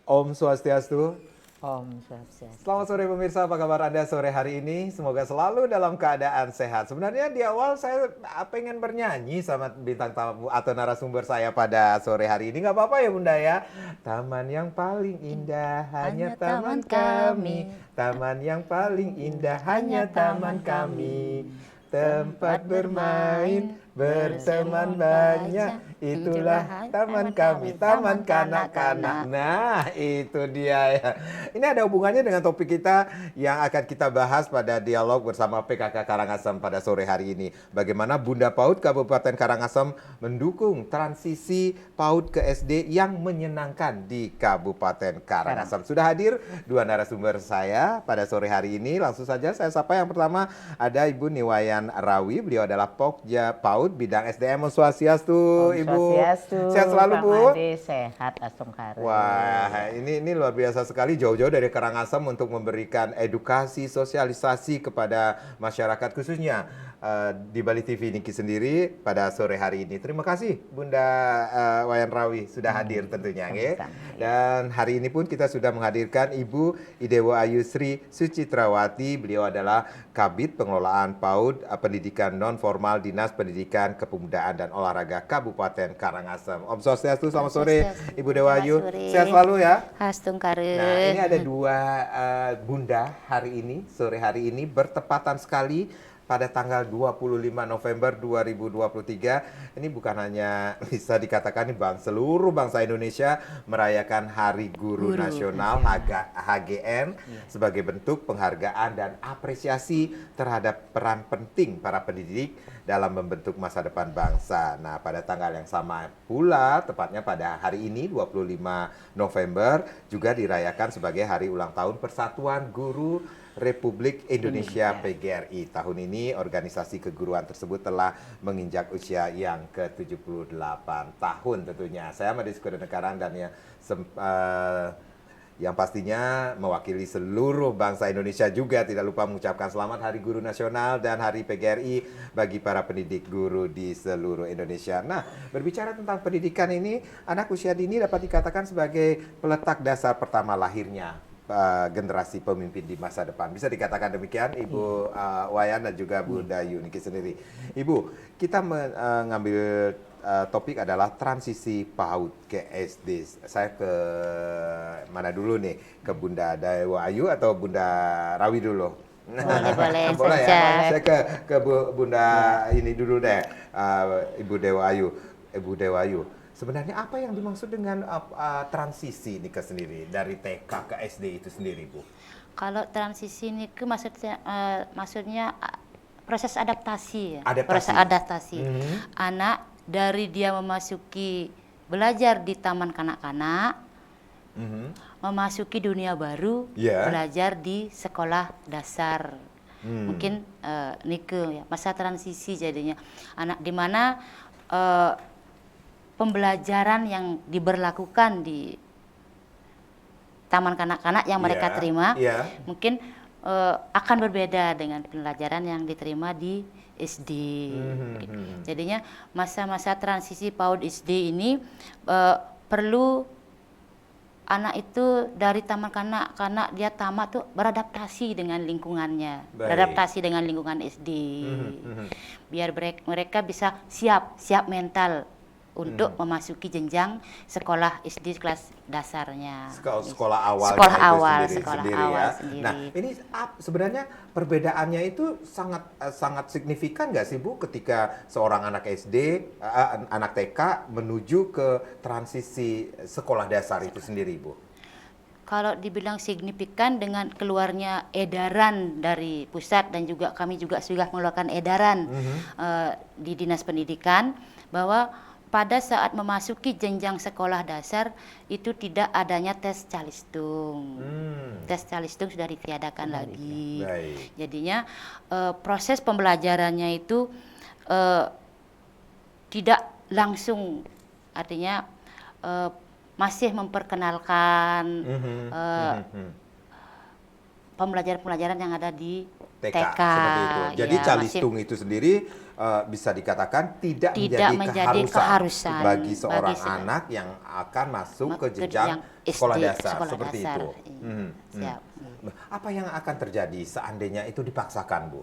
Om Swastiastu. Om Swastiastu. Selamat sore pemirsa, apa kabar Anda sore hari ini? Semoga selalu dalam keadaan sehat. Sebenarnya di awal saya pengen bernyanyi sama bintang tamu atau narasumber saya pada sore hari ini. Nggak apa-apa ya Bunda ya? Taman yang paling indah hanya taman kami. Taman yang paling indah hanya taman kami. Tempat bermain, berteman banyak, itulah taman kami, taman kanak-kanak. Nah, itu dia ya. Ini ada hubungannya dengan topik kita yang akan kita bahas pada dialog bersama PKK Karangasem pada sore hari ini. Bagaimana Bunda PAUD Kabupaten Karangasem mendukung transisi PAUD ke SD yang menyenangkan di Kabupaten Karangasem. Sudah hadir dua narasumber saya pada sore hari ini. Langsung saja saya sapa. Yang pertama ada Ibu Niwayan Rawi. Beliau adalah Pokja PAUD bidang SDM. Om Swastiastu, Ibu. Swastiastu. Sehat selalu, Bu. Sehat, Astungkare. Wah, ini luar biasa sekali, jauh-jauh dari Karangasem untuk memberikan edukasi, sosialisasi kepada masyarakat, khususnya di Bali TV Niki sendiri pada sore hari ini. Terima kasih Bunda Wayan Rawi sudah hadir tentunya. Dan hari ini pun kita sudah menghadirkan Ibu Idewo Ayu Sri Sucitrawati. Beliau adalah Kabid Pengelolaan PAUD Pendidikan Non Formal Dinas Pendidikan Kepemudaan dan Olahraga Kabupaten Karangasem. Om Swastiastu, selamat sore Ibu Dewo Ayu. Sehat selalu ya. Astungkare. Nah, ini ada dua bunda hari ini, sore hari ini bertepatan sekali pada tanggal 25 November 2023. Ini bukan hanya bisa dikatakan ini seluruh bangsa Indonesia merayakan Hari Guru Nasional HGN sebagai bentuk penghargaan dan apresiasi terhadap peran penting para pendidik dalam membentuk masa depan bangsa. Nah, pada tanggal yang sama pula, tepatnya pada hari ini 25 November juga dirayakan sebagai hari ulang tahun Persatuan Guru Republik Indonesia PGRI. Tahun ini organisasi keguruan tersebut telah menginjak usia yang ke-78 tahun tentunya. Saya Made Sukodonekarang dan yang pastinya mewakili seluruh bangsa Indonesia juga tidak lupa mengucapkan selamat Hari Guru Nasional dan Hari PGRI bagi para pendidik guru di seluruh Indonesia. Nah, berbicara tentang pendidikan ini, anak usia dini dapat dikatakan sebagai peletak dasar pertama lahirnya generasi pemimpin di masa depan. Bisa dikatakan demikian, Ibu Wayan dan juga Bu Dayu Niki sendiri. Ibu, kita mengambil topik adalah transisi PAUD ke SD. Saya ke mana dulu nih? Ke Bunda Dewa Ayu atau Bunda Rawi dulu? Boleh Boleh saja. ya. Saya ke Bunda ini dulu deh, Ibu Dewa Ayu. Ibu Dewa Ayu. Sebenarnya apa yang dimaksud dengan transisi ini sendiri dari TK ke SD itu sendiri, Bu? Kalau transisi ini maksudnya proses adaptasi ya. Adaptasi. Proses adaptasi. Anak dari dia memasuki belajar di taman kanak-kanak, memasuki dunia baru, belajar di sekolah dasar. Mungkin Nike ya, masa transisi jadinya. Anak di mana pembelajaran yang diberlakukan di taman kanak-kanak yang mereka terima mungkin akan berbeda dengan pembelajaran yang diterima di SD. Jadinya masa-masa transisi PAUD SD ini perlu anak itu dari taman kanak-kanak dia tamat tuh beradaptasi dengan lingkungannya, beradaptasi dengan lingkungan SD, biar mereka bisa siap mental untuk memasuki jenjang sekolah SD kelas dasarnya. Sekolah awal. Sekolah awal ya. Sendiri. Nah, ini sebenarnya perbedaannya itu sangat signifikan nggak sih, Bu, ketika seorang anak SD, anak TK menuju ke transisi sekolah dasar itu sendiri, Bu? Kalau dibilang signifikan dengan keluarnya edaran dari pusat dan juga kami juga sudah mengeluarkan edaran di Dinas Pendidikan bahwa pada saat memasuki jenjang sekolah dasar itu tidak adanya tes calistung. Tes calistung sudah ditiadakan lagi. Jadinya proses pembelajarannya itu tidak langsung, artinya masih memperkenalkan pembelajaran-pembelajaran yang ada di TK. Seperti itu. Jadi calistung itu sendiri bisa dikatakan tidak menjadi keharusan bagi seorang anak yang akan masuk ke jenjang sekolah dasar seperti itu. Siap. Apa yang akan terjadi seandainya itu dipaksakan, Bu?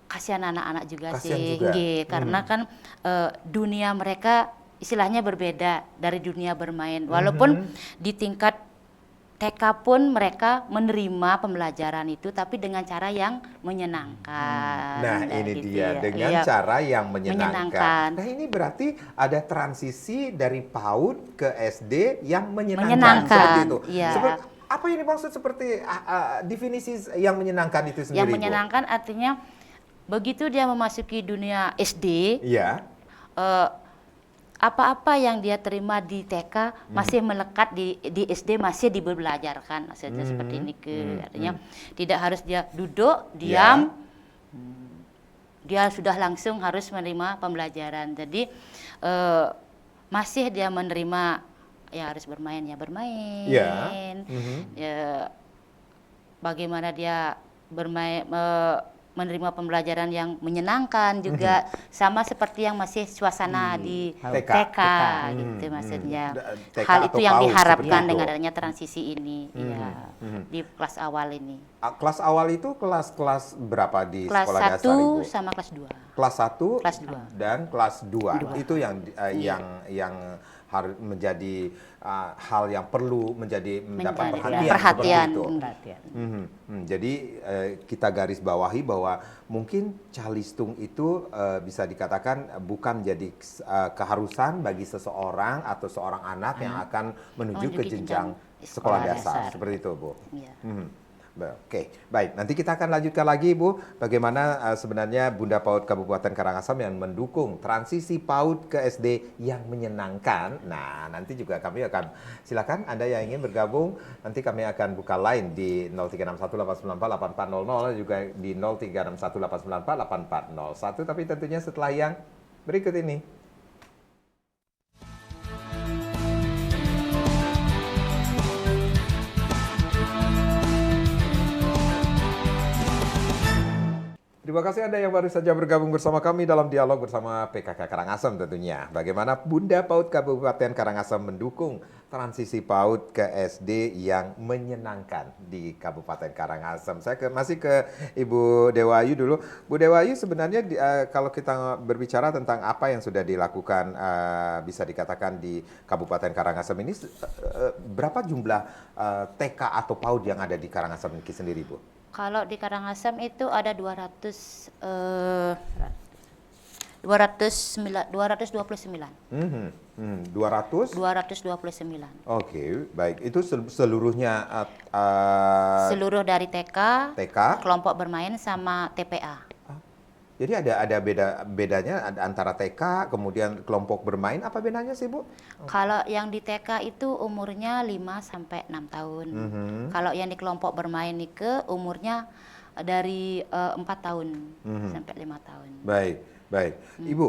Kasihan anak-anak juga Kasihan sih, juga. karena kan dunia mereka istilahnya berbeda dari dunia bermain. Walaupun di tingkat TK pun mereka menerima pembelajaran itu, tapi dengan cara yang menyenangkan. Nah, ini gitu dia ya. dengan Iya, cara yang menyenangkan. menyenangkan. Nah, ini berarti ada transisi dari PAUD ke SD yang menyenangkan. Menyenangkan, Seperti itu. iya. Apa yang dimaksud seperti definisi yang menyenangkan itu sendiri, Yang Bu? menyenangkan artinya begitu dia memasuki dunia SD, Iya. apa-apa yang dia terima di TK masih melekat di SD, masih dibelajarkan, maksudnya seperti ini artinya tidak harus dia duduk diam, dia sudah langsung harus menerima pembelajaran. Jadi masih dia menerima, ya harus bermain ya bermain, ya bagaimana dia bermain, menerima pembelajaran yang menyenangkan juga, sama seperti yang masih suasana di TK, gitu maksudnya. TK Hal atau itu yang PAUD diharapkan seperti dengan itu. adanya transisi ini, ya, di kelas awal ini. Kelas awal itu kelas berapa di Kelas sekolah 1 dasar, Ibu? sama kelas 2. Kelas 1 Kelas 2. dan kelas 2. Dua. Itu yang harus menjadi hal yang perlu mendapat perhatian seperti itu. Jadi kita garis bawahi bahwa mungkin calistung itu bisa dikatakan bukan menjadi keharusan bagi seseorang atau seorang anak yang akan menuju ke jenjang sekolah dasar. Seperti itu, Bu. Ya. Oke, baik. Nanti kita akan lanjutkan lagi, Bu, bagaimana sebenarnya Bunda PAUD Kabupaten Karangasem yang mendukung transisi PAUD ke SD yang menyenangkan. Nah, nanti juga kami akan silakan Anda yang ingin bergabung, nanti kami akan buka line di 0361894800 juga di 0361894801, tapi tentunya setelah yang berikut ini. Terima kasih Anda yang baru saja bergabung bersama kami dalam dialog bersama PKK Karangasem tentunya. Bagaimana Bunda PAUD Kabupaten Karangasem mendukung transisi PAUD ke SD yang menyenangkan di Kabupaten Karangasem. Saya masih ke Ibu Dewayu dulu. Bu Dewayu, sebenarnya kalau kita berbicara tentang apa yang sudah dilakukan bisa dikatakan di Kabupaten Karangasem ini, berapa jumlah TK atau PAUD yang ada di Karangasem ini sendiri, Bu? Kalau di Karangasem itu ada 229. Oke, baik. Itu seluruhnya seluruh dari TK, kelompok bermain sama TPA. Jadi ada bedanya antara TK kemudian kelompok bermain, apa bedanya sih, Bu? Kalau yang di TK itu umurnya 5 sampai 6 tahun. Kalau yang di kelompok bermain itu umurnya dari 4 tahun sampai 5 tahun. Baik. Ibu,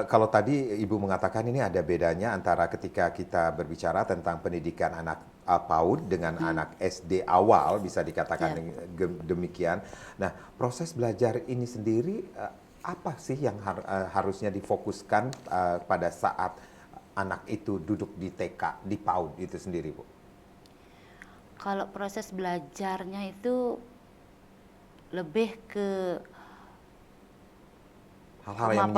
kalau tadi Ibu mengatakan ini ada bedanya antara ketika kita berbicara tentang pendidikan anak PAUD dengan anak SD awal, bisa dikatakan demikian. Nah, proses belajar ini sendiri apa sih yang harusnya difokuskan pada saat anak itu duduk di TK, di PAUD itu sendiri, Bu? Kalau proses belajarnya itu lebih ke hal-hal yang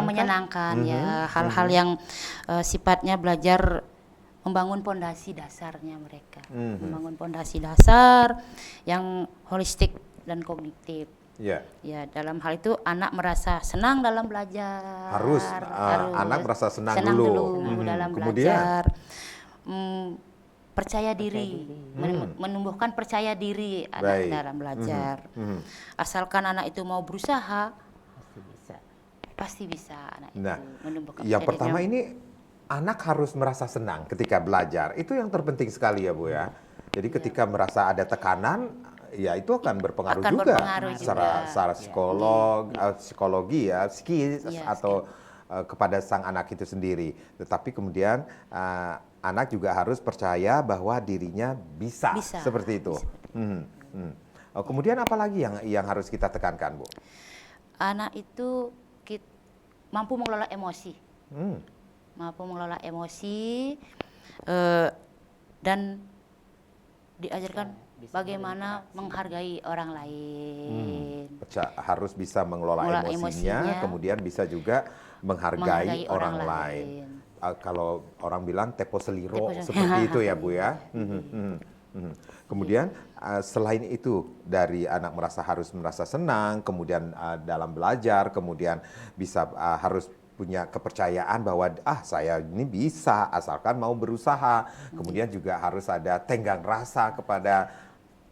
menyenangkan, hal-hal yang sifatnya belajar membangun pondasi dasarnya mereka, membangun pondasi dasar yang holistik dan kognitif. Ya, dalam hal itu anak merasa senang dalam belajar. Harus anak merasa senang dulu dalam belajar. Percaya diri. Menumbuhkan percaya diri anak dalam belajar. Asalkan anak itu mau berusaha, pasti bisa anak itu menumbuhkan. Yang pertama ini anak harus merasa senang ketika belajar. Itu yang terpenting sekali ya, Bu ya. Jadi ketika merasa ada tekanan, ya itu akan berpengaruh juga secara psikologi ya, atau kepada sang anak itu sendiri. Tetapi kemudian anak juga harus percaya bahwa dirinya bisa. Seperti itu. Kemudian apa lagi yang harus kita tekankan, Bu? anak itu mampu mengelola emosi, Hmm. mampu mengelola emosi, dan diajarkan bagaimana menghargai orang lain. Harus bisa mengelola Mengelola emosinya, kemudian bisa juga menghargai orang lain. Kalau orang bilang tepo seliro, seperti itu ya Bu ya. Kemudian selain itu dari anak harus merasa senang, kemudian dalam belajar, kemudian bisa harus punya kepercayaan bahwa saya ini bisa asalkan mau berusaha. Kemudian juga harus ada tenggang rasa kepada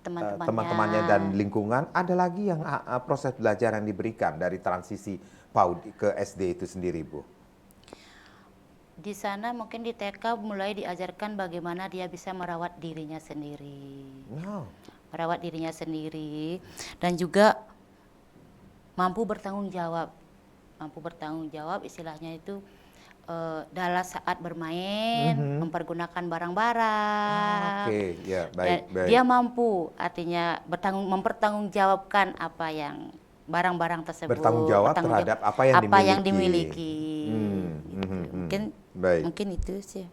teman-temannya dan lingkungan. Ada lagi yang proses belajar yang diberikan dari transisi PAUD ke SD itu sendiri, Bu? Di sana mungkin di TK mulai diajarkan bagaimana dia bisa merawat dirinya sendiri. Merawat dirinya sendiri dan juga mampu bertanggung jawab. Mampu bertanggung jawab istilahnya itu dalam saat bermain, mempergunakan barang-barang. Baik. Dia mampu artinya mempertanggungjawabkan apa yang barang-barang tersebut. Bertanggung jawab terhadap apa yang dimiliki. Mungkin itu sih.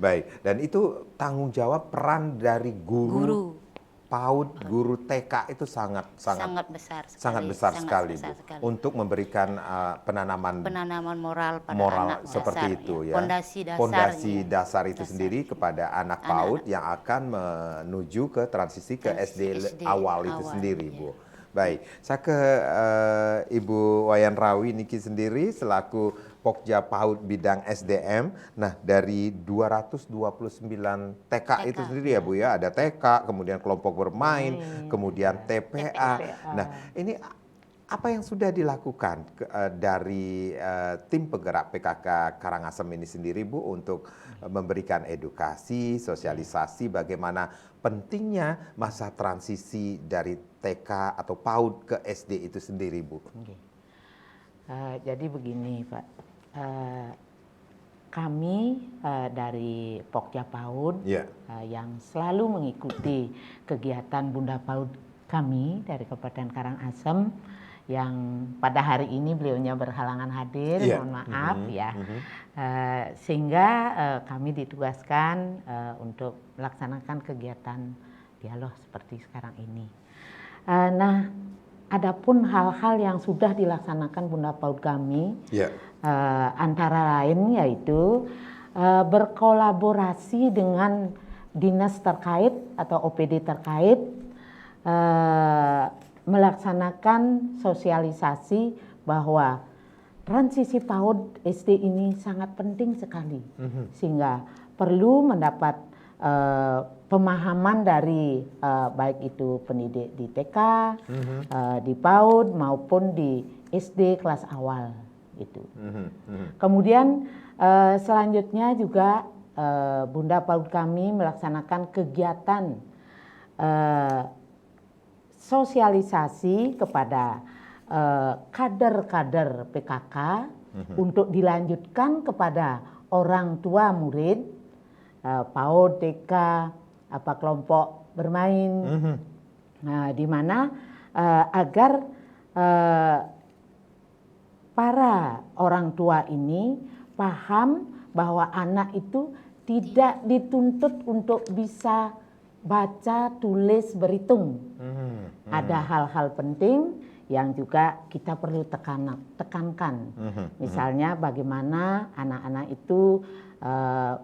Baik. Dan itu tanggung jawab peran dari guru PAUD, guru TK itu sangat besar sekali, Bu, untuk memberikan penanaman moral pada anak seperti itu ya. Pondasi dasar itu sendiri kepada anak PAUD yang akan menuju ke transisi ke SD awal itu sendiri, Bu. Baik, saya ke Ibu Wayan Rawi Niki sendiri selaku Pokja PAUD bidang SDM. Nah, dari 229 TK itu sendiri ya Bu ya, ada TK, kemudian kelompok bermain, kemudian TPA. Nah, ini apa yang sudah dilakukan dari tim penggerak PKK Karangasem ini sendiri, Bu, untuk memberikan edukasi, sosialisasi bagaimana pentingnya masa transisi dari TK atau PAUD ke SD itu sendiri, Bu? Jadi begini, Pak. Kami dari Pokja PAUD yang selalu mengikuti kegiatan Bunda PAUD kami dari Kabupaten Karangasem, yang pada hari ini beliaunya berhalangan hadir, mohon maaf ya. Sehingga kami ditugaskan untuk melaksanakan kegiatan dialog seperti sekarang ini. Nah, adapun hal-hal yang sudah dilaksanakan Bunda PAUD kami, antara lain yaitu berkolaborasi dengan dinas terkait atau OPD terkait, melaksanakan sosialisasi bahwa transisi PAUD SD ini sangat penting sekali, sehingga perlu mendapat pemahaman dari baik itu pendidik di TK, di PAUD maupun di SD kelas awal itu. Kemudian selanjutnya juga Bunda PAUD kami melaksanakan kegiatan sosialisasi kepada kader-kader PKK untuk dilanjutkan kepada orang tua murid, PAUD, TK, kelompok bermain, di mana agar para orang tua ini paham bahwa anak itu tidak dituntut untuk bisa baca, tulis, berhitung. Ada hal-hal penting yang juga kita perlu tekankan. Misalnya bagaimana anak-anak itu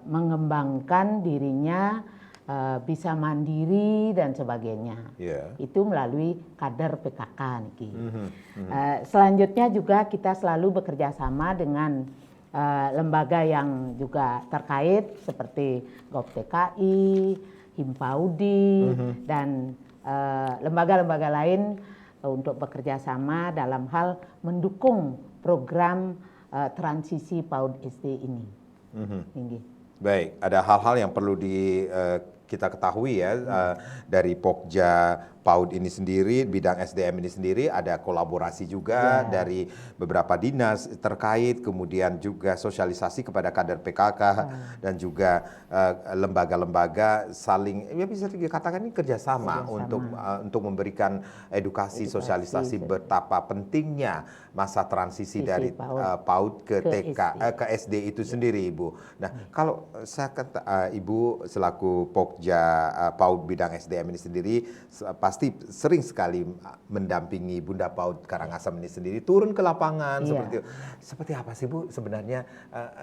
mengembangkan dirinya, bisa mandiri dan sebagainya. Itu melalui kader PKK. Selanjutnya juga kita selalu bekerja sama dengan lembaga yang juga terkait seperti GovTKI, Himpaudi, dan lembaga-lembaga lain untuk bekerja sama dalam hal mendukung program transisi PAUD SD ini. Baik, ada hal-hal yang perlu kita ketahui ya, dari Pokja PAUD ini sendiri, bidang SDM ini sendiri ada kolaborasi juga dari beberapa dinas terkait, kemudian juga sosialisasi kepada kader PKK dan juga lembaga-lembaga saling, ya bisa dikatakan ini kerjasama untuk memberikan edukasi, sosialisasi betapa pentingnya masa transisi dari PAUD ke TK ke SD itu sendiri, Ibu. Nah, kalau saya kata Ibu selaku Pokja PAUD bidang SDM ini sendiri pasti sering sekali mendampingi Bunda PAUD Karangasem ini sendiri turun ke lapangan seperti itu. Seperti apa sih Bu sebenarnya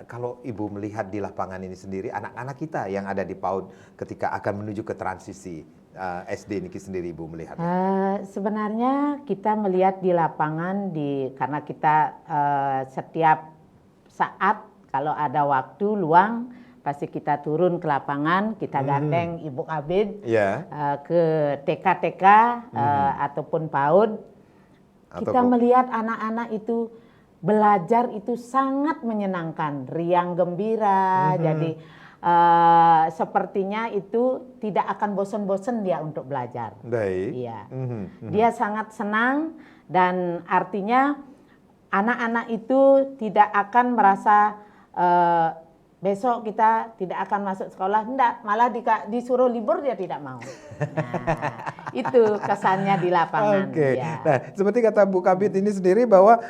kalau Ibu melihat di lapangan ini sendiri anak-anak kita yang ada di PAUD ketika akan menuju ke transisi SD ini sendiri, Ibu melihat? Sebenarnya kita melihat di lapangan karena kita setiap saat kalau ada waktu luang pasti kita turun ke lapangan, kita gandeng Ibu Kabid ke TK-TK ataupun PAUD. Kita melihat anak-anak itu belajar itu sangat menyenangkan, riang gembira. Jadi sepertinya itu tidak akan bosan-bosan dia untuk belajar. Iya. Dia sangat senang dan artinya anak-anak itu tidak akan merasa besok kita tidak akan masuk sekolah, enggak, malah disuruh libur dia tidak mau. Nah, itu kesannya di lapangan. Nah, seperti kata Bu Kabid ini sendiri bahwa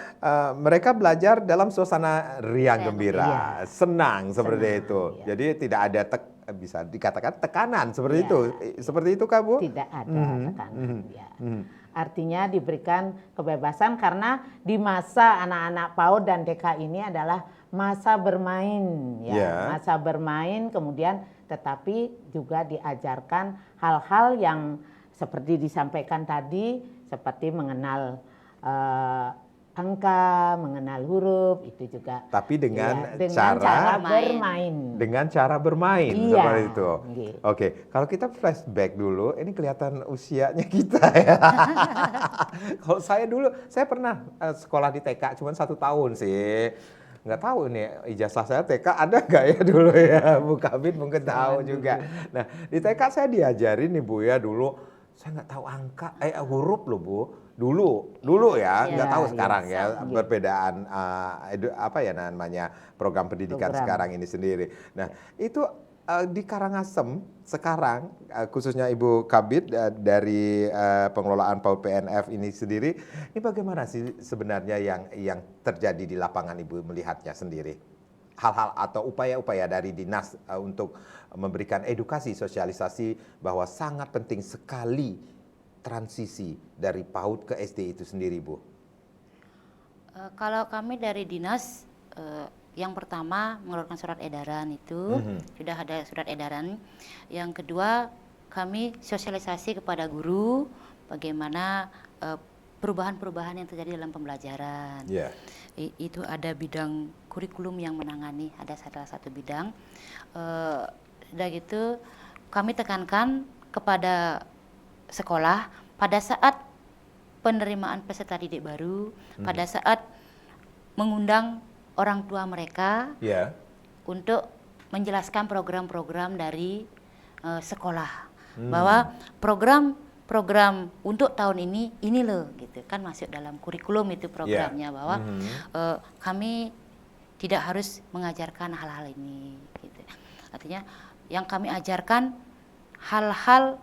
mereka belajar dalam suasana riang gembira, senang seperti itu. Jadi tidak ada bisa dikatakan tekanan seperti itu. Seperti itu Kak Bu? Tidak ada tekanan. Artinya diberikan kebebasan karena di masa anak-anak PAUD dan TK ini adalah masa bermain, masa bermain, kemudian tetapi juga diajarkan hal-hal yang seperti disampaikan tadi, seperti mengenal angka, mengenal huruf, itu juga. Tapi dengan cara bermain. Dengan cara bermain seperti itu. Oke, kalau kita flashback dulu, ini kelihatan usianya kita ya. Kalau saya dulu, saya pernah sekolah di TK cuma 1 tahun sih. Nggak tahu nih ijazah saya TK ada nggak ya dulu ya, Bu Kabid mungkin tahu juga. Nah, di TK saya diajarin nih Bu ya dulu, saya nggak tahu angka, huruf loh Bu. Dulu ya, nggak tahu sekarang ya, perbedaan apa ya namanya program pendidikan sekarang ini sendiri. Nah, itu di Karangasem sekarang khususnya Ibu Kabid dari pengelolaan PAUD PNF ini sendiri, ini bagaimana sih sebenarnya yang terjadi di lapangan, Ibu melihatnya sendiri? Hal-hal atau upaya-upaya dari dinas untuk memberikan edukasi sosialisasi bahwa sangat penting sekali transisi dari PAUD ke SD itu sendiri, Bu. Kalau kami dari dinas yang pertama mengeluarkan surat edaran itu, sudah ada surat edaran. Yang kedua, kami sosialisasi kepada guru bagaimana perubahan-perubahan yang terjadi dalam pembelajaran. Itu ada bidang kurikulum yang menangani, ada salah satu bidang. Udah gitu, kami tekankan kepada sekolah pada saat penerimaan peserta didik baru, pada saat mengundang orang tua mereka untuk menjelaskan program-program dari sekolah bahwa program untuk tahun ini loh gitu kan masuk dalam kurikulum itu programnya bahwa kami tidak harus mengajarkan hal-hal ini gitu. Artinya yang kami ajarkan hal-hal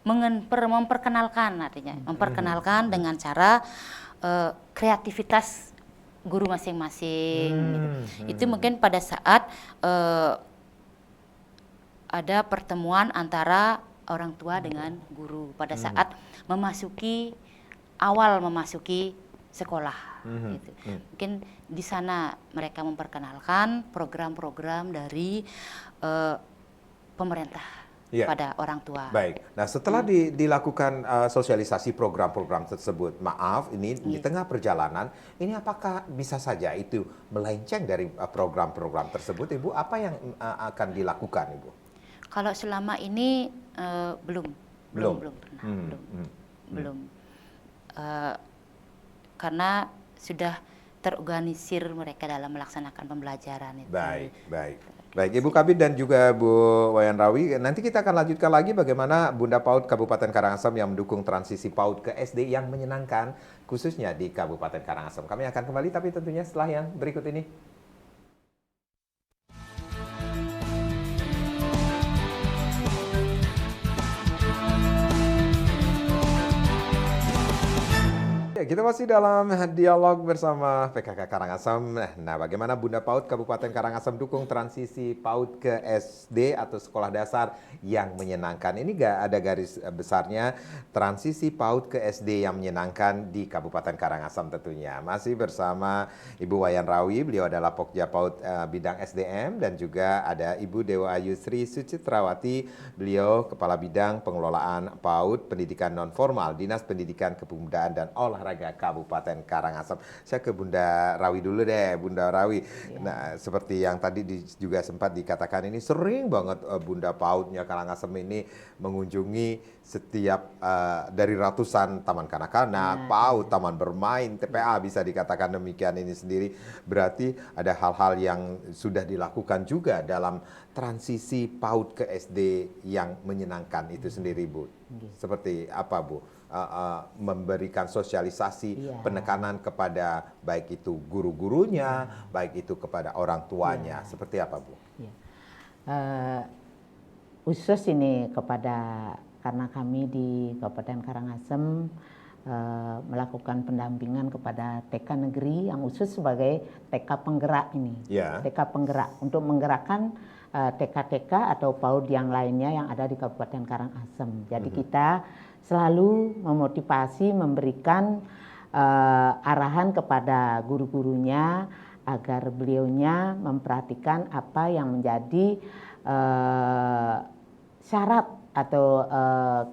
memperkenalkan, artinya memperkenalkan dengan cara kreativitas guru masing-masing gitu. Itu mungkin pada saat ada pertemuan antara orang tua dengan guru pada saat awal memasuki sekolah gitu. Mungkin di sana mereka memperkenalkan program-program dari pemerintah pada orang tua. Baik. Nah, setelah dilakukan sosialisasi program-program tersebut, maaf, ini di tengah perjalanan, ini apakah bisa saja itu melenceng dari program-program tersebut, Ibu? Apa yang akan dilakukan, Ibu? Kalau selama ini belum. Karena sudah terorganisir mereka dalam melaksanakan pembelajaran itu. Baik, Ibu Kabid dan juga Bu Wayan Rawi, nanti kita akan lanjutkan lagi bagaimana Bunda PAUD Kabupaten Karangasem yang mendukung transisi PAUD ke SD yang menyenangkan, khususnya di Kabupaten Karangasem. Kami akan kembali, tapi tentunya setelah yang berikut ini. Ya, kita masih dalam dialog bersama PKK Karangasem. Nah, bagaimana Bunda PAUD Kabupaten Karangasem dukung transisi PAUD ke SD atau sekolah dasar yang menyenangkan. Ini gak ada garis besarnya transisi PAUD ke SD yang menyenangkan di Kabupaten Karangasem tentunya. Masih bersama Ibu Wayan Rawi, beliau adalah Pokja PAUD bidang SDM, dan juga ada Ibu Dewa Ayu Sri Sucitrawati, beliau Kepala Bidang Pengelolaan PAUD Pendidikan Non-Formal Dinas Pendidikan Kepemudaan dan Olahraga Kabupaten Karangasem. Saya ke Bunda Rawi dulu deh, Bunda Rawi. Ya. Nah, seperti yang tadi juga sempat dikatakan, ini sering banget Bunda PAUD-nya Karangasem ini mengunjungi setiap dari ratusan taman kanak-kanak, PAUD, taman bermain, TPA, bisa dikatakan demikian ini sendiri. Berarti ada hal-hal yang sudah dilakukan juga dalam transisi PAUD ke SD yang menyenangkan itu sendiri, Bu. Seperti apa, Bu? Memberikan sosialisasi, penekanan kepada baik itu guru-gurunya, baik itu kepada orang tuanya. Seperti apa, Bu? Khusus ini karena kami di Kabupaten Karangasem melakukan pendampingan kepada TK negeri yang khusus sebagai TK penggerak ini. TK penggerak untuk menggerakkan TK-TK atau PAUD yang lainnya yang ada di Kabupaten Karangasem. Jadi kita selalu memotivasi, memberikan arahan kepada guru-gurunya agar beliaunya memperhatikan apa yang menjadi syarat atau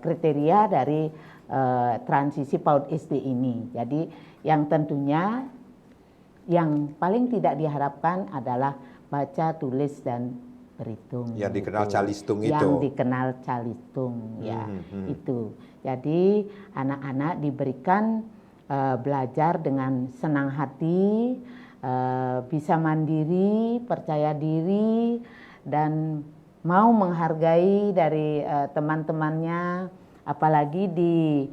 kriteria dari transisi PAUD SD ini. Jadi yang tentunya yang paling tidak diharapkan adalah baca, tulis, dan berhitung. Yang dikenal calistung itu. Yang dikenal calistung, ya itu. Jadi anak-anak diberikan belajar dengan senang hati, bisa mandiri, percaya diri, dan mau menghargai dari teman-temannya. Apalagi di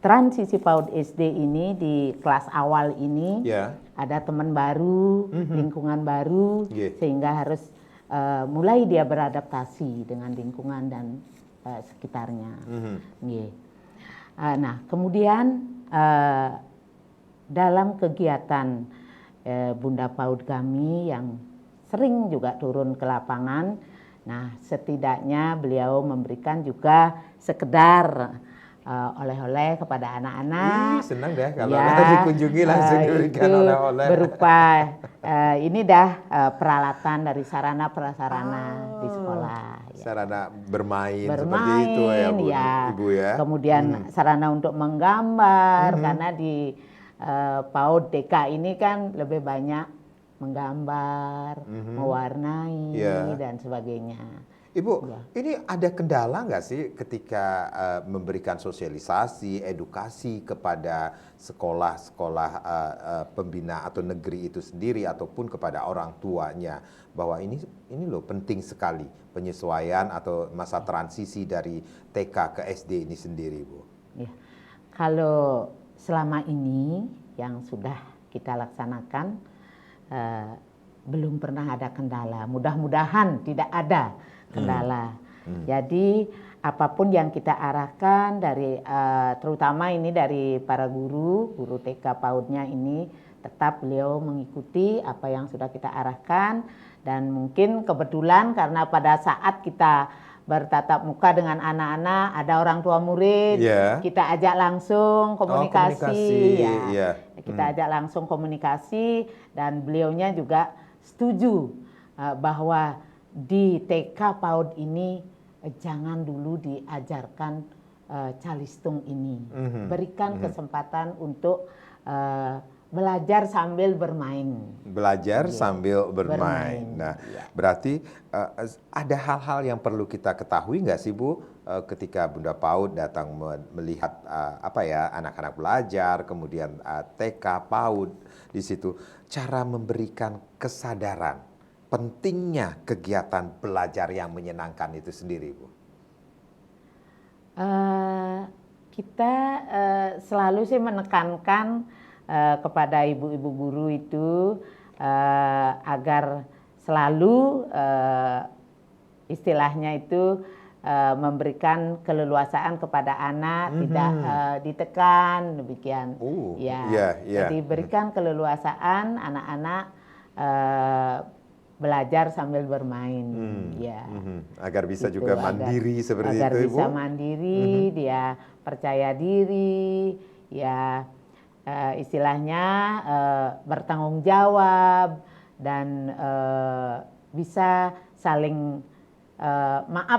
transisi PAUD SD ini, di kelas awal ini, ada teman baru, lingkungan baru, sehingga harus mulai dia beradaptasi dengan lingkungan dan sekitarnya. Nah, kemudian dalam kegiatan Bunda PAUD kami yang sering juga turun ke lapangan, nah setidaknya beliau memberikan juga sekedar oleh-oleh kepada anak-anak. Senang deh kalau dikunjungi langsung diberikan oleh-oleh. Berupa ini peralatan dari sarana prasarana di sekolah. Sarana bermain seperti itu ya, Bu, Ibu ya. Kemudian sarana untuk menggambar, karena di PAUD TK ini kan lebih banyak menggambar, mewarnai, dan sebagainya. Ibu, ini ada kendala nggak sih ketika memberikan sosialisasi, edukasi kepada sekolah-sekolah pembina atau negeri itu sendiri ataupun kepada orang tuanya bahwa ini loh penting sekali penyesuaian atau masa transisi dari TK ke SD ini sendiri, Bu? Ya. Kalau selama ini yang sudah kita laksanakan belum pernah ada kendala. Mudah-mudahan tidak ada kendala. Jadi apapun yang kita arahkan dari terutama ini dari para guru TK PAUD-nya ini, tetap beliau mengikuti apa yang sudah kita arahkan, dan mungkin kebetulan karena pada saat kita bertatap muka dengan anak-anak ada orang tua murid, kita ajak langsung komunikasi. Kita ajak langsung komunikasi, dan beliaunya juga setuju bahwa di TK PAUD ini jangan dulu diajarkan calistung ini. Berikan kesempatan untuk belajar sambil bermain. Belajar sambil bermain. Nah, berarti ada hal-hal yang perlu kita ketahui nggak sih Bu, ketika Bunda PAUD datang melihat anak-anak belajar, kemudian TK, PAUD di situ, cara memberikan kesadaran pentingnya kegiatan belajar yang menyenangkan itu sendiri, Bu? Kita selalu sih menekankan kepada ibu-ibu guru itu agar selalu istilahnya itu memberikan keleluasaan kepada anak, tidak ditekan, demikian. Jadi berikan keleluasaan anak-anak belajar sambil bermain, agar bisa gitu, juga mandiri seperti agar itu, Ibu. Bisa mandiri, dia percaya diri, istilahnya bertanggung jawab dan bisa saling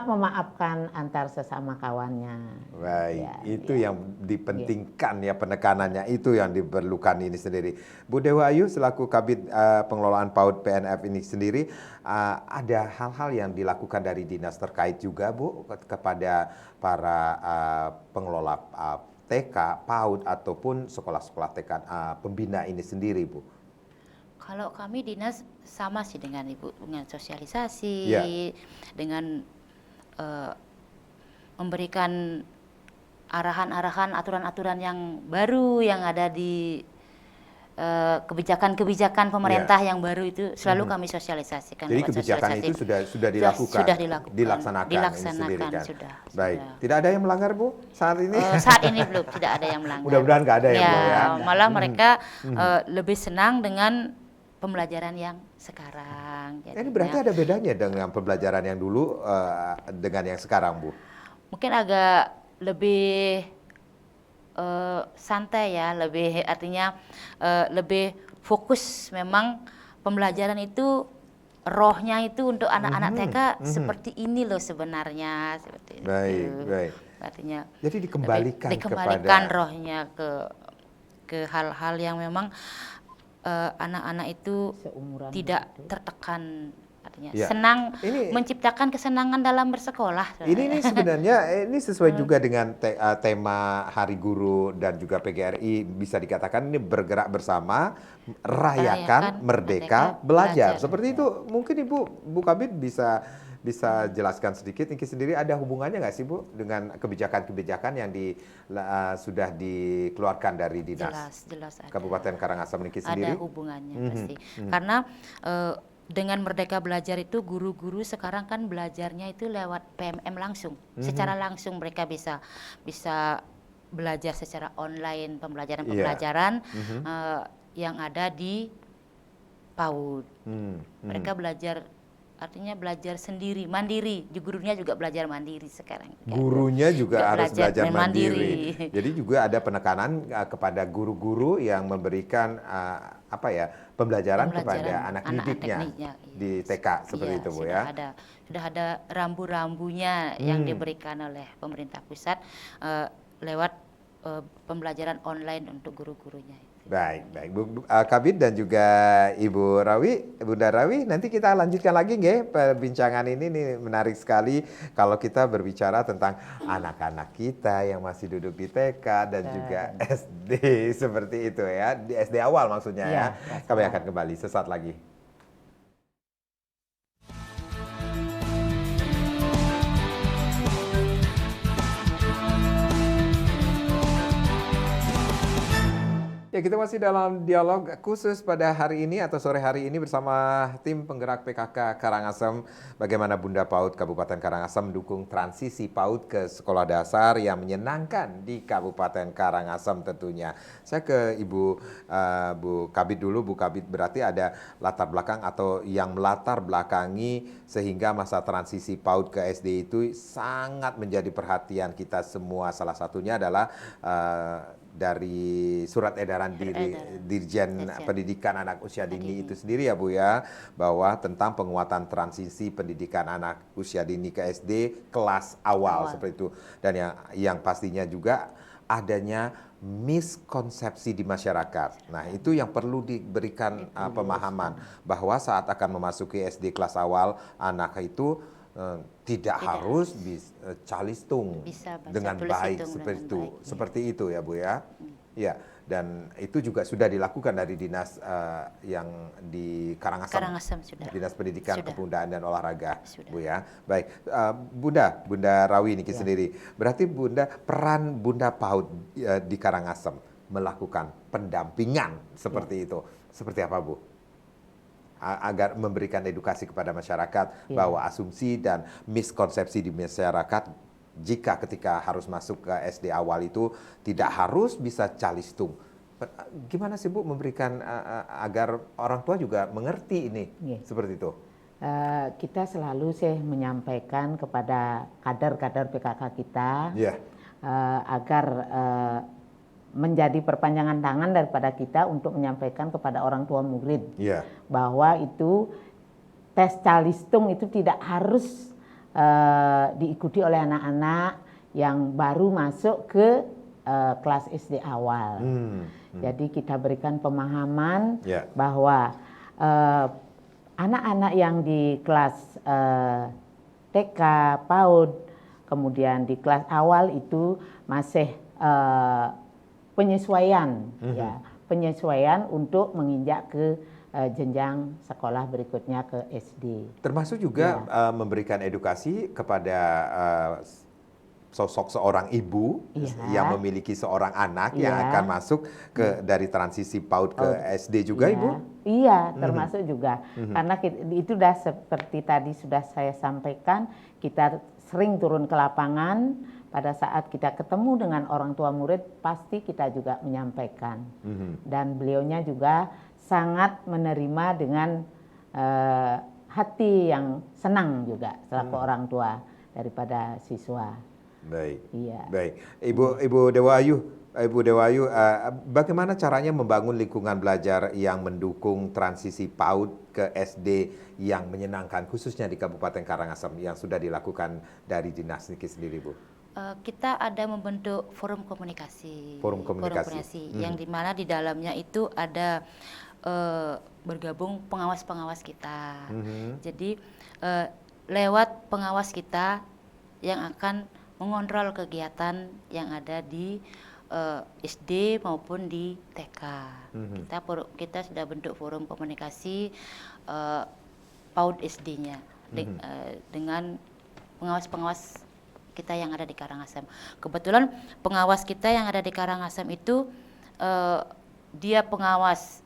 memaafkan antar sesama kawannya. Baik, itu yang dipentingkan penekanannya itu yang diperlukan ini sendiri. Bu Dewa Ayu selaku Kabid Pengelolaan PAUD PNF ini sendiri, ada hal-hal yang dilakukan dari dinas terkait juga Bu kepada para pengelola TK, PAUD ataupun sekolah-sekolah TK pembina ini sendiri, Bu? Kalau kami dinas sama sih dengan Ibu, dengan sosialisasi, dengan memberikan arahan-arahan, aturan-aturan yang baru yang ada di kebijakan-kebijakan pemerintah yang baru itu selalu kami sosialisasikan. Jadi kebijakan itu sudah dilakukan, dilaksanakan kan? Sudah. Baik, tidak ada yang melanggar Bu saat ini? Saat ini belum, tidak ada yang melanggar. Mudah-mudahan nggak ada Bu ya. Malah mereka lebih senang dengan pembelajaran yang sekarang. Ini berarti ada bedanya dengan pembelajaran yang dulu dengan yang sekarang, Bu? Mungkin agak lebih santai lebih artinya lebih fokus. Memang pembelajaran itu rohnya itu untuk anak-anak TK seperti ini loh sebenarnya, seperti itu. Baik. Artinya jadi dikembalikan kepada rohnya ke hal-hal yang memang anak-anak itu seumuran tidak tertekan, artinya senang, menciptakan kesenangan dalam bersekolah. Ini sebenarnya ini sesuai juga dengan tema Hari Guru dan juga PGRI, bisa dikatakan ini bergerak bersama, rayakan merdeka belajar. Seperti itu. Mungkin Bu Kabid bisa jelaskan sedikit, Niki sendiri ada hubungannya nggak sih Bu dengan kebijakan-kebijakan yang sudah dikeluarkan dari dinas jelas ada. Kabupaten Karangasem Niki sendiri? Ada hubungannya pasti. Karena dengan Merdeka Belajar itu guru-guru sekarang kan belajarnya itu lewat PMM langsung, secara langsung mereka bisa belajar secara online, pembelajaran yang ada di PAUD. Mereka belajar, artinya belajar sendiri, mandiri. Gurunya juga belajar mandiri sekarang. Gurunya juga harus belajar mandiri. Jadi juga ada penekanan kepada guru-guru yang memberikan pembelajaran kepada anak didiknya di TK seperti itu Bu ya. Sudah ada rambu-rambunya yang diberikan oleh pemerintah pusat lewat pembelajaran online untuk guru-gurunya. Baik Bu Kabid dan juga Ibu Rawi, Bunda Rawi, nanti kita lanjutkan lagi nggih perbincangan ini menarik sekali kalau kita berbicara tentang anak-anak kita yang masih duduk di TK dan juga SD seperti itu ya, di SD awal maksudnya ya. Kami akan kembali sesaat lagi. Ya, kita masih dalam dialog khusus pada hari ini atau sore hari ini bersama tim penggerak PKK Karangasem. Bagaimana Bunda PAUD Kabupaten Karangasem mendukung transisi PAUD ke sekolah dasar yang menyenangkan di Kabupaten Karangasem tentunya. Saya ke Ibu Bu Kabid dulu. Bu Kabid, berarti ada latar belakang atau yang melatar belakangi sehingga masa transisi PAUD ke SD itu sangat menjadi perhatian kita semua. Salah satunya adalah dari surat edaran Dirjen Pendidikan Anak Usia Dini itu sendiri ya Bu ya, bahwa tentang penguatan transisi pendidikan anak usia dini ke SD kelas awal seperti itu, dan yang pastinya juga adanya miskonsepsi di masyarakat. Nah, itu yang perlu diberikan pemahaman bahwa saat akan memasuki SD kelas awal, anak itu tidak harus calistung dengan baik seperti itu ya Bu ya. Ya, dan itu juga sudah dilakukan dari dinas yang di Karangasem sudah. Dinas Pendidikan, Kepemudaan dan Olahraga, Bu ya. Baik, Bunda Rawi Niki sendiri. Berarti peran Bunda PAUD di Karangasem melakukan pendampingan seperti itu. Seperti apa, Bu? Agar memberikan edukasi kepada masyarakat bahwa asumsi dan miskonsepsi di masyarakat ketika harus masuk ke SD awal itu tidak harus bisa calistung. Gimana sih Bu memberikan agar orang tua juga mengerti ini seperti itu? Kita selalu menyampaikan kepada kader-kader PKK kita agar menjadi perpanjangan tangan daripada kita untuk menyampaikan kepada orang tua murid bahwa itu tes calistung itu tidak harus diikuti oleh anak-anak yang baru masuk ke kelas SD awal. Jadi kita berikan pemahaman bahwa anak-anak yang di kelas TK, PAUD, kemudian di kelas awal itu masih penyesuaian, penyesuaian untuk menginjak ke jenjang sekolah berikutnya ke SD. Termasuk juga memberikan edukasi kepada sosok seorang ibu yang memiliki seorang anak yang akan masuk ke dari transisi PAUD ke SD juga, Ibu? Iya, termasuk juga. Karena itu sudah seperti tadi sudah saya sampaikan, kita sering turun ke lapangan. Pada saat kita ketemu dengan orang tua murid, pasti kita juga menyampaikan. Dan beliaunya juga sangat menerima dengan hati yang senang juga selaku orang tua daripada siswa. Baik. Iya. Baik. Ibu Dewa Ayu, bagaimana caranya membangun lingkungan belajar yang mendukung transisi PAUD ke SD yang menyenangkan, khususnya di Kabupaten Karangasem yang sudah dilakukan dari Dinas Niki sendiri, Bu? Kita ada membentuk forum komunikasi. Forum komunikasi. Yang dimana di dalamnya itu ada bergabung pengawas-pengawas kita. Jadi lewat pengawas kita yang akan mengontrol kegiatan yang ada di SD maupun di TK. Kita sudah bentuk forum komunikasi PAUD SD-nya dengan pengawas-pengawas kita yang ada di Karangasem. Kebetulan pengawas kita yang ada di Karangasem itu dia pengawas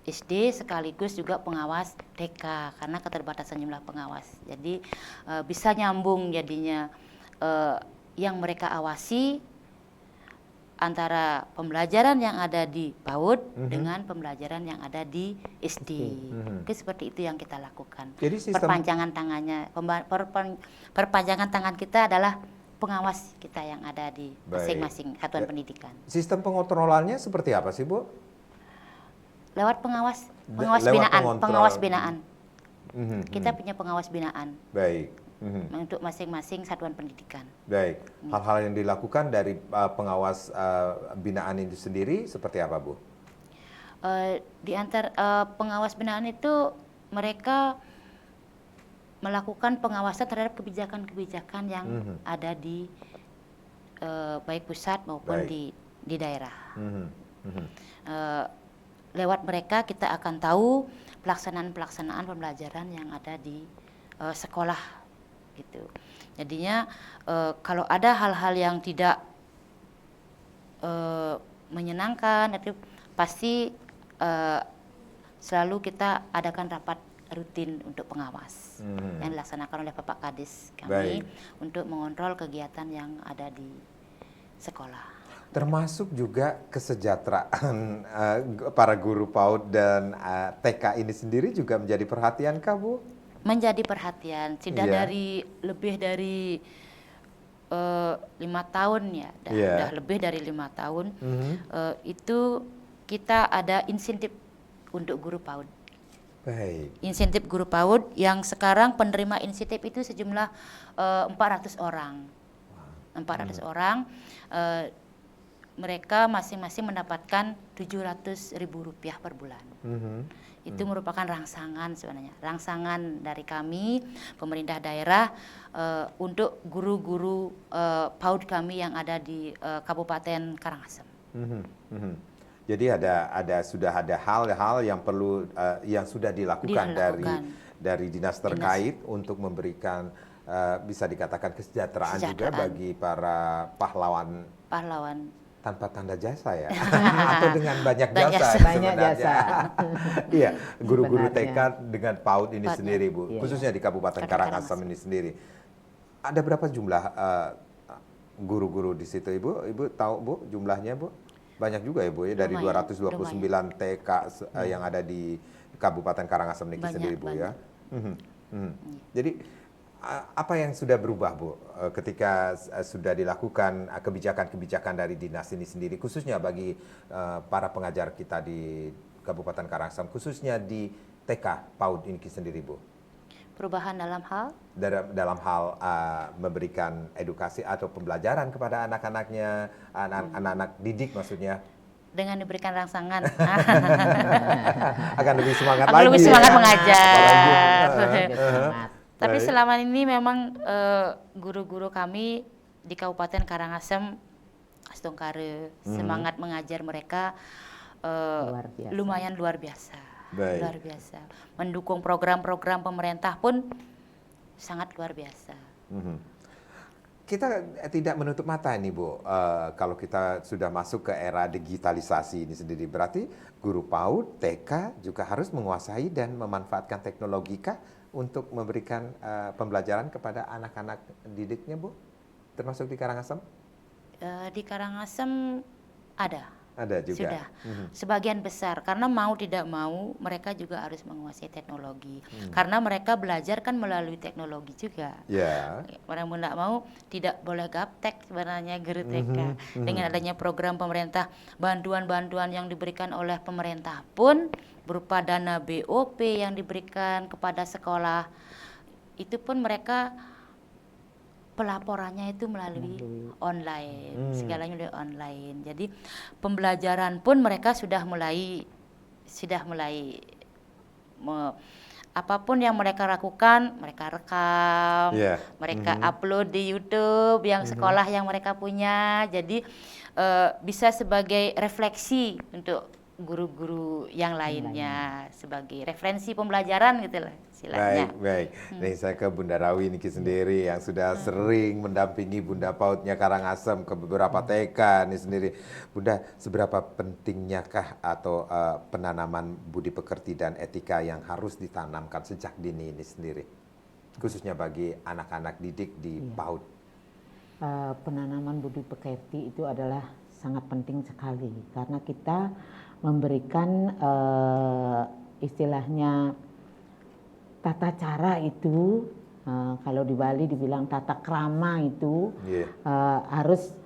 SD sekaligus juga pengawas TK karena keterbatasan jumlah pengawas. Jadi bisa nyambung jadinya yang mereka awasi antara pembelajaran yang ada di PAUD dengan pembelajaran yang ada di SD. Seperti itu yang kita lakukan. Jadi perpanjangan tangannya, perpanjangan tangan kita adalah pengawas kita yang ada di masing-masing satuan pendidikan. Sistem pengontrolannya seperti apa sih, Bu? Lewat pengawas binaan. Kita punya pengawas binaan. Baik. Untuk masing-masing satuan pendidikan. Baik. Hal-hal yang dilakukan dari pengawas binaan itu sendiri seperti apa, Bu? Di antara pengawas binaan itu mereka melakukan pengawasan terhadap kebijakan-kebijakan yang ada di baik pusat maupun di daerah. Lewat mereka kita akan tahu pelaksanaan pembelajaran yang ada di sekolah gitu. Jadinya kalau ada hal-hal yang tidak menyenangkan itu pasti selalu kita adakan rapat rutin untuk pengawas yang dilaksanakan oleh Bapak Kadis kami untuk mengontrol kegiatan yang ada di sekolah. Termasuk juga kesejahteraan para guru PAUD dan TK ini sendiri juga menjadi perhatian kah, Bu? Menjadi perhatian, sudah lebih dari 5 tahun ya, sudah lebih dari 5 tahun. Itu kita ada insentif untuk guru PAUD. Baik. Insentif guru PAUD yang sekarang penerima insentif itu sejumlah 400 orang. 400 orang. mereka masing-masing mendapatkan Rp700.000 per bulan. Itu merupakan rangsangan sebenarnya, rangsangan dari kami pemerintah daerah untuk guru-guru PAUD kami yang ada di Kabupaten Karangasem. Jadi sudah ada hal-hal yang perlu yang sudah dilakukan dari dinas terkait untuk memberikan bisa dikatakan kesejahteraan juga bagi para pahlawan tanpa tanda jasa ya, atau dengan banyak jasa sebenarnya. Iya, guru-guru TK dengan PAUD ini sendiri, Bu, khususnya di Kabupaten Karangasem ini sendiri. Ada berapa jumlah guru-guru di situ, Ibu? Ibu tahu, Bu, jumlahnya, Bu? Banyak juga ya, Bu, ya, dari 229 TK yang ada di Kabupaten Karangasem ini sendiri, Bu, ya. Jadi apa yang sudah berubah, Bu, ketika sudah dilakukan kebijakan-kebijakan dari dinas ini sendiri, khususnya bagi para pengajar kita di Kabupaten Karangasem, khususnya di TK PAUD ini sendiri, Bu? Perubahan dalam hal? Dalam hal memberikan edukasi atau pembelajaran kepada anak-anaknya, anak-anak didik maksudnya. Dengan diberikan rangsangan akan lebih semangat lagi. Lebih semangat mengajar. Tapi Baik. selama ini memang guru-guru kami di Kabupaten Karangasem, Astongkare, semangat mengajar mereka lumayan luar biasa. Baik. Luar biasa. Mendukung program-program pemerintah pun sangat luar biasa. Kita tidak menutup mata ini, Bu, kalau kita sudah masuk ke era digitalisasi ini sendiri, berarti guru PAUD, TK juga harus menguasai dan memanfaatkan teknologi kah untuk memberikan pembelajaran kepada anak-anak didiknya, Bu? Termasuk di Karangasem? Di Karangasem ada. Ada juga? Sudah. Sebagian besar, karena mau tidak mau mereka juga harus menguasai teknologi. Karena mereka belajar kan melalui teknologi juga. Orang tidak mau tidak boleh gaptek sebenarnya guru TK. Dengan adanya program pemerintah, bantuan-bantuan yang diberikan oleh pemerintah pun berupa dana BOP yang diberikan kepada sekolah, itu pun mereka pelaporannya itu melalui online, segalanya melalui online. Jadi pembelajaran pun mereka sudah mulai apapun yang mereka lakukan, mereka rekam, mereka upload di YouTube yang sekolah yang mereka punya. Jadi bisa sebagai refleksi untuk guru-guru yang lainnya, sebagai referensi pembelajaran gitu lah istilahnya. Baik. Nih saya ke Bunda Rawi Niki sendiri yang sudah sering mendampingi Bunda PAUD-nya Karangasem ke beberapa TK ini sendiri. Bunda, seberapa pentingnya kah atau penanaman budi pekerti dan etika yang harus ditanamkan sejak dini ini sendiri, khususnya bagi anak-anak didik di PAUD? Penanaman budi pekerti itu adalah sangat penting sekali karena kita memberikan istilahnya tata cara itu, kalau di Bali dibilang tata krama itu harus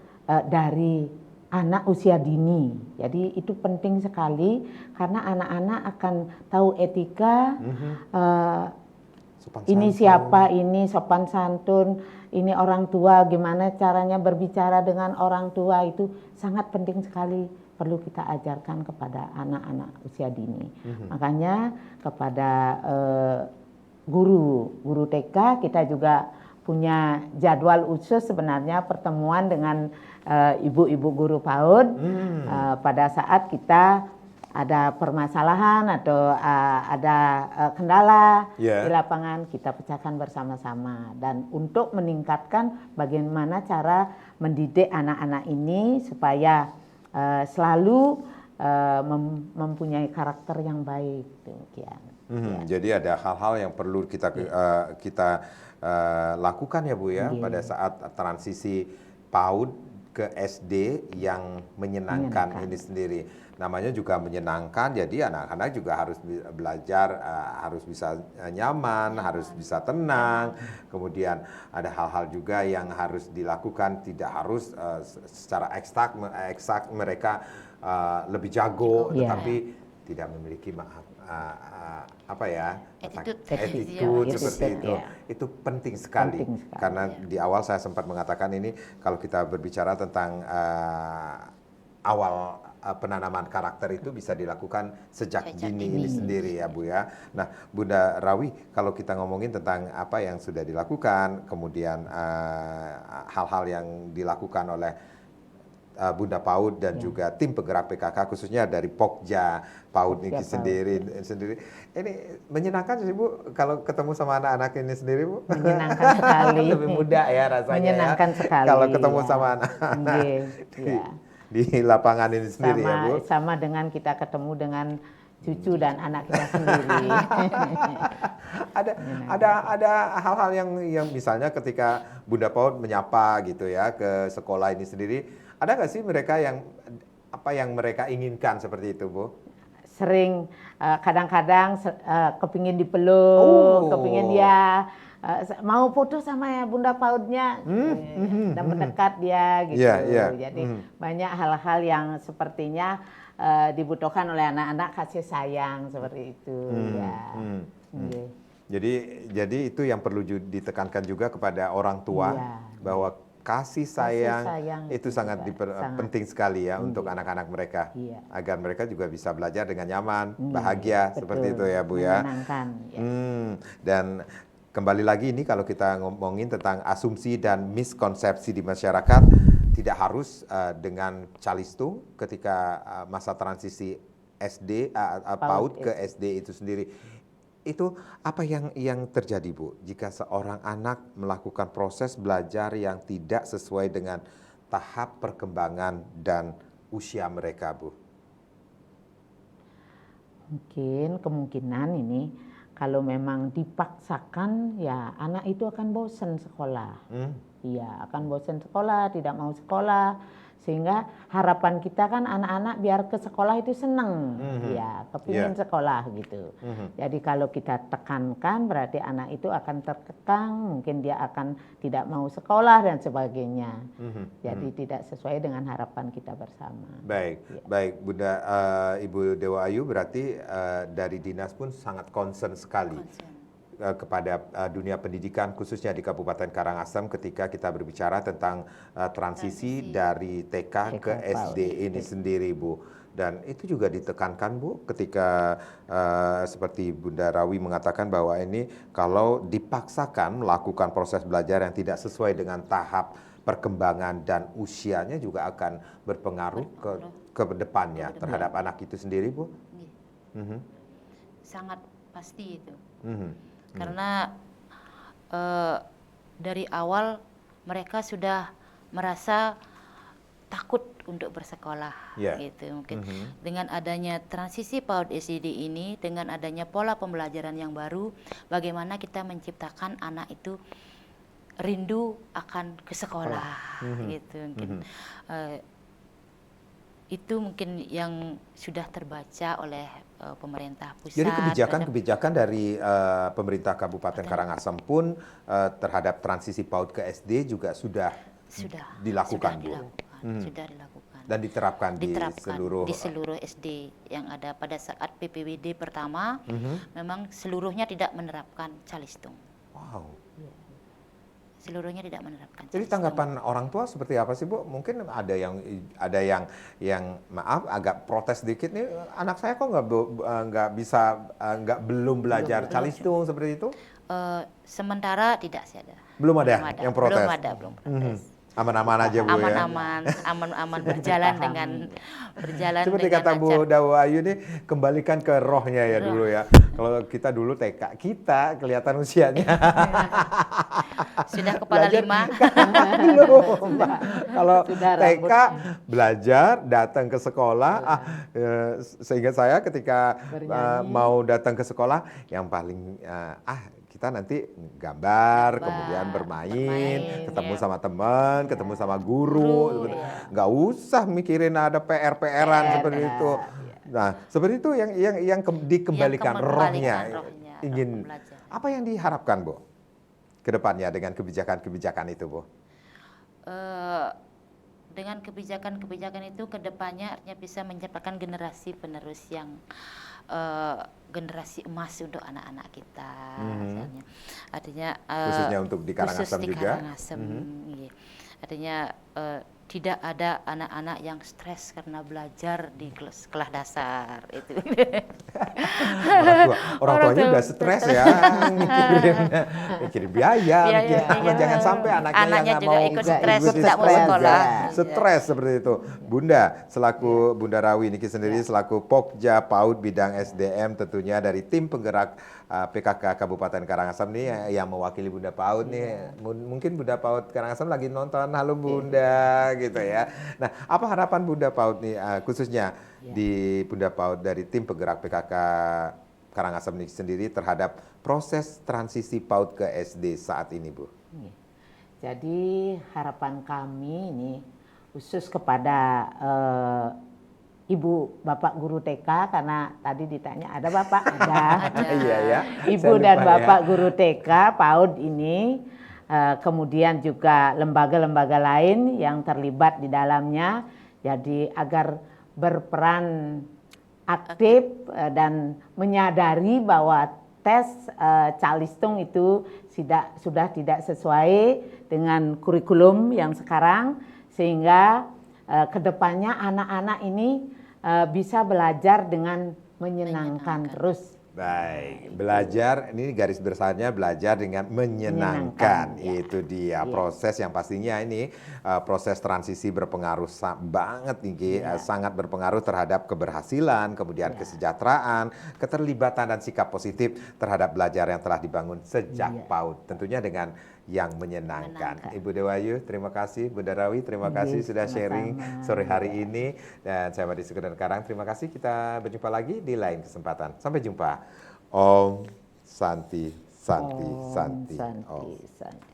dari anak usia dini. Jadi itu penting sekali karena anak-anak akan tahu etika, ini siapa, ini sopan santun, ini orang tua, gimana caranya berbicara dengan orang tua, itu sangat penting sekali. Perlu kita ajarkan kepada anak-anak usia dini. Makanya kepada guru TK kita juga punya jadwal khusus sebenarnya pertemuan dengan ibu-ibu guru PAUD pada saat kita ada permasalahan atau ada kendala di lapangan, kita pecahkan bersama-sama. Dan untuk meningkatkan bagaimana cara mendidik anak-anak ini supaya selalu mempunyai karakter yang baik. Jadi ada hal-hal yang perlu kita lakukan ya, Bu, ya, pada saat transisi PAUD ke SD yang menyenangkan ini sendiri. Namanya juga menyenangkan, jadi anak-anak juga harus belajar, harus bisa nyaman, harus bisa tenang. Kemudian ada hal-hal juga yang harus dilakukan, tidak harus secara eksak mereka lebih jago, tetapi tidak memiliki attitude seperti itu. Itu penting sekali. Karena di awal saya sempat mengatakan ini, kalau kita berbicara tentang awal penanaman karakter itu bisa dilakukan sejak dini ini sendiri ya Bu ya. Nah Bunda Rawi, kalau kita ngomongin tentang apa yang sudah dilakukan, kemudian hal-hal yang dilakukan oleh Bunda PAUD dan juga tim penggerak PKK khususnya dari Pokja PAUD ini sendiri. Ini menyenangkan sih Bu kalau ketemu sama anak-anak ini sendiri Bu. Menyenangkan sekali. Lebih mudah ya rasanya. Menyenangkan sekali. Kalau ketemu sama anak-anak di lapangan ini sendiri ya Bu. Sama dengan kita ketemu dengan cucu dan anak kita sendiri. ada hal-hal yang misalnya ketika Bunda PAUD menyapa gitu ya ke sekolah ini sendiri, ada nggak sih mereka yang apa yang mereka inginkan seperti itu Bu? Sering kadang-kadang kepingin dipeluk, kepingin dia mau foto sama Bunda PAUD-nya, dan mendekat dia gitu. Jadi banyak hal-hal yang sepertinya dibutuhkan oleh anak-anak, kasih sayang seperti itu. Jadi itu yang perlu ditekankan juga kepada orang tua bahwa kasih sayang itu sangat penting sekali ya untuk anak-anak mereka, agar mereka juga bisa belajar dengan nyaman, bahagia, seperti itu ya Bu ya. Menyenangkan. Dan kembali lagi ini kalau kita ngomongin tentang asumsi dan miskonsepsi di masyarakat, tidak harus dengan calistung ketika masa transisi SD PAUD ke SD itu sendiri. Itu apa yang terjadi Bu jika seorang anak melakukan proses belajar yang tidak sesuai dengan tahap perkembangan dan usia mereka Bu? Mungkin kemungkinan ini kalau memang dipaksakan ya anak itu akan bosan sekolah. Iya, akan bosan sekolah, tidak mau sekolah. Sehingga harapan kita kan anak-anak biar ke sekolah itu seneng, ya, kepingin sekolah gitu. Jadi kalau kita tekankan berarti anak itu akan terkekang, mungkin dia akan tidak mau sekolah dan sebagainya. Jadi tidak sesuai dengan harapan kita bersama. Baik Bunda Ibu Dewa Ayu, berarti dari dinas pun sangat concern sekali kepada dunia pendidikan khususnya di Kabupaten Karangasem ketika kita berbicara tentang transisi dari TK ke SD ini sendiri Bu. Dan itu juga ditekankan Bu ketika seperti Bunda Rawi mengatakan bahwa ini kalau dipaksakan melakukan proses belajar yang tidak sesuai dengan tahap perkembangan dan usianya juga akan berpengaruh ke depannya terhadap anak itu sendiri Bu. Sangat pasti itu. Karena dari awal mereka sudah merasa takut untuk bersekolah, gitu. Mungkin dengan adanya transisi PAUD SD ini, dengan adanya pola pembelajaran yang baru, bagaimana kita menciptakan anak itu rindu akan ke sekolah, gitu. Mungkin itu mungkin yang sudah terbaca oleh pemerintah pusat. Jadi kebijakan dari pemerintah Kabupaten Karangasem pun terhadap transisi PAUD ke SD juga sudah dilakukan, Bu. Sudah dilakukan. Dan diterapkan di seluruh SD yang ada pada saat PPWD pertama, memang seluruhnya tidak menerapkan calistung. Wow. Seluruhnya tidak menerapkan. Jadi tanggapan orang tua seperti apa sih Bu? Mungkin ada yang maaf agak protes dikit nih, anak saya kok belum belajar calistung seperti itu? Sementara tidak sih ada. Belum ada yang protes. Belum protes. Aman-aman aja Bu ya. Aman berjalan dengan seperti kata Bu Dewa Ayu nih, kembalikan ke rohnya ya dulu ya. Kalau kita dulu TK, kita kelihatan usianya. Sudah kepala 5. Belum. Kalau TK belajar, datang ke sekolah, sehingga saya ketika mau datang ke sekolah, yang paling kita nanti gambar, kemudian bermain, ketemu sama teman, ketemu sama guru, nggak usah mikirin ada PR-PRan seperti itu. Nah, seperti itu yang dikembalikan rohnya. Ingin apa yang diharapkan Bu ke depannya dengan kebijakan-kebijakan itu Bu? Dengan kebijakan-kebijakan itu ke depannya artinya bisa menciptakan generasi penerus yang generasi emas untuk anak-anak kita, misalnya. Artinya khususnya untuk di Karangasem juga. Artinya tidak ada anak-anak yang stres karena belajar di kelas dasar itu. Orang tuanya udah stres ya, mikirin biaya, mikirin apa. Jangan sampai anaknya yang juga mau ikut stres, tidak mau sekolah. Stres seperti itu. Bunda, selaku Bunda Rawi Niki sendiri selaku Pokja PAUD bidang SDM tentunya dari tim penggerak PKK Kabupaten Karangasem nih yang mewakili Bunda PAUD nih. Mungkin Bunda PAUD Karangasem lagi nonton, halo Bunda gitu ya. Nah, apa harapan Bunda PAUD nih khususnya di Bunda PAUD dari tim penggerak PKK Karangasem ini sendiri terhadap proses transisi PAUD ke SD saat ini, Bu? Jadi harapan kami ini khusus kepada Ibu Bapak Guru TK, karena tadi ditanya ada Bapak, ada. Iya ya. Ibu dan Bapak Guru TK PAUD ini, kemudian juga lembaga-lembaga lain yang terlibat di dalamnya, jadi agar berperan aktif dan menyadari bahwa tes Calistung itu sudah tidak sesuai dengan kurikulum yang sekarang, sehingga kedepannya anak-anak ini bisa belajar dengan menyenangkan terus. Baik, belajar ini garis besarnya belajar dengan menyenangkan. Itu dia proses yang pastinya ini proses transisi berpengaruh banget nih, sangat berpengaruh terhadap keberhasilan, kemudian kesejahteraan, keterlibatan dan sikap positif terhadap belajar yang telah dibangun sejak PAUD. Tentunya dengan yang menyenangkan. Ibu Dewayu, terima kasih. Bunda Rawi, terima kasih sudah sharing sore hari ini. Dan saya Madi Sugeng Karang, terima kasih. Kita berjumpa lagi di lain kesempatan. Sampai jumpa. Om Santi Santi Santi. Santi Santi.